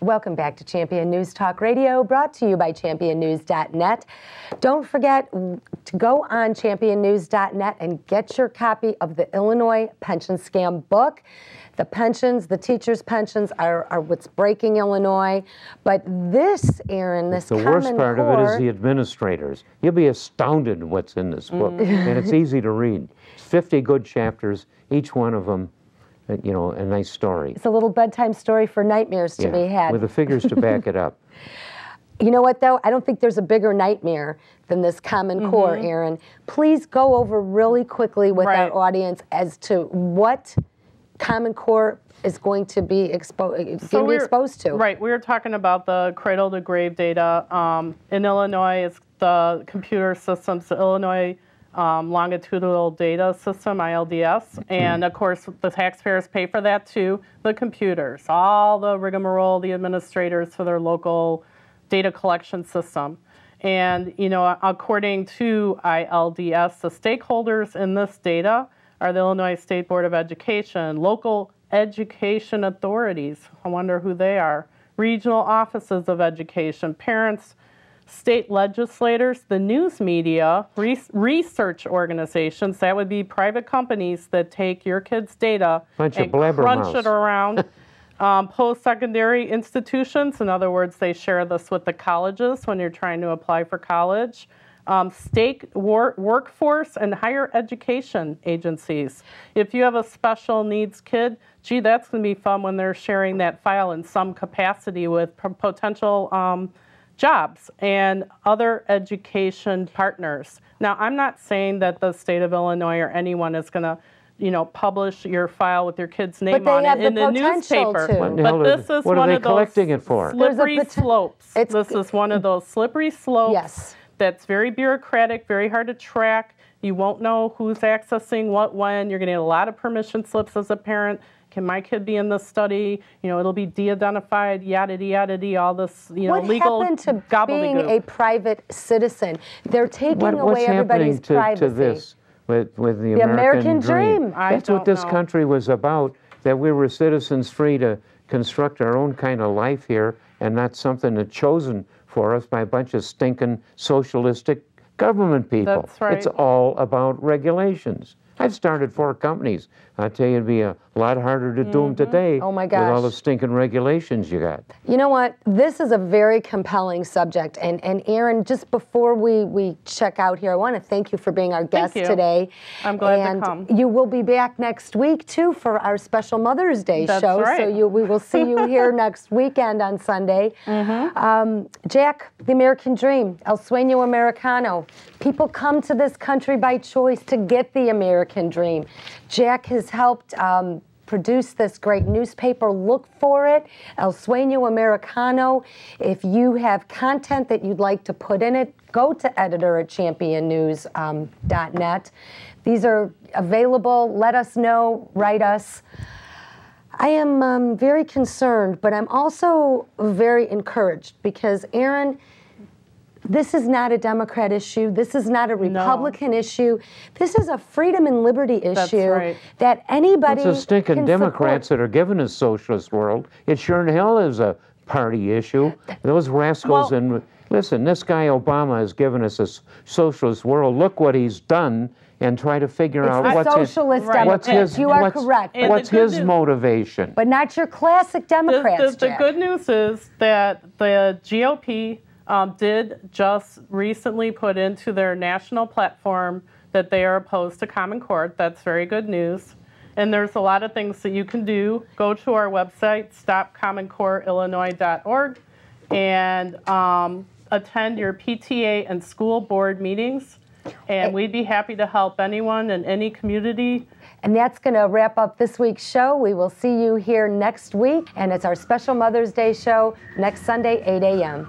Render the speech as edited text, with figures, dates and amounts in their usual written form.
Welcome back to Champion News Talk Radio, brought to you by championnews.net. Don't forget to go on championnews.net and get your copy of the Illinois Pension Scam book. The pensions, the teachers' pensions are what's breaking Illinois. But this, Erin, this the worst part of it is the administrators. You'll be astounded what's in this book, and it's easy to read. It's 50 good chapters, each one of them, you know, a nice story. It's a little bedtime story for nightmares to be had. With the figures to back it up. You know what, though? I don't think there's a bigger nightmare than this Common Core, Erin. Please go over really quickly with our audience as to what Common Core is going to be exposed to. Right. We were talking about the cradle to grave data. In Illinois, it's the computer systems, the Illinois Longitudinal Data System, ILDS, and of course the taxpayers pay for that too. The computers, all the rigmarole, the administrators for their local data collection system. And you know, according to ILDS, the stakeholders in this data are the Illinois State Board of Education, local education authorities, I wonder who they are, regional offices of education, parents, state legislators, the news media, research organizations, that would be private companies that take your kids' data and crunch it around. Post-secondary institutions, in other words, they share this with the colleges when you're trying to apply for college. State workforce and higher education agencies. If you have a special needs kid, gee, that's going to be fun when they're sharing that file in some capacity with potential jobs and other education partners. Now, I'm not saying that the state of Illinois or anyone is going to, you know, publish your file with your kid's name on it in the newspaper. But this is one of those slippery slopes. This is one of those slippery slopes that's very bureaucratic, very hard to track. You won't know who's accessing what when. You're going to get a lot of permission slips as a parent. Can my kid be in this study? You know, it'll be de-identified, yada-de, all this, you know, legal gobbledygook. What happened to being a private citizen? They're taking away everybody's privacy. To this with the American dream? That's what this country was about, that we were citizens free to construct our own kind of life here and not something that's chosen for us by a bunch of stinking socialistic government people. That's right. It's all about regulations. I've started 4 companies. I tell you, it'd be a lot harder to do them today. Oh my gosh. With all the stinking regulations you got. You know what? This is a very compelling subject. And Erin, just before we check out here, I want to thank you for being our guest today. I'm glad to come. You will be back next week, too, for our special Mother's Day show. Right. So we will see you here next weekend on Sunday. Jack, the American dream, El Sueño Americano. People come to this country by choice to get the American dream. Jack has helped produce this great newspaper. Look for it, El Sueño Americano. If you have content that you'd like to put in it, go to editor@championnews.net. These are available. Let us know. Write us. I am very concerned, but I'm also very encouraged because, Erin, this is not a Democrat issue. This is not a Republican issue. This is a freedom and liberty issue that anybody It's the stinking Democrats that are giving us socialist world. It sure in hell is a party issue. Those rascals listen, this guy Obama has given us a socialist world. Look what he's done and try to figure out what's his motivation. But not your classic Democrats, The good news is that the GOP did just recently put into their national platform that they are opposed to Common Core. That's very good news. And there's a lot of things that you can do. Go to our website, stopcommoncoreillinois.org, and attend your PTA and school board meetings. And we'd be happy to help anyone in any community. And that's going to wrap up this week's show. We will see you here next week. And it's our special Mother's Day show next Sunday, 8 a.m.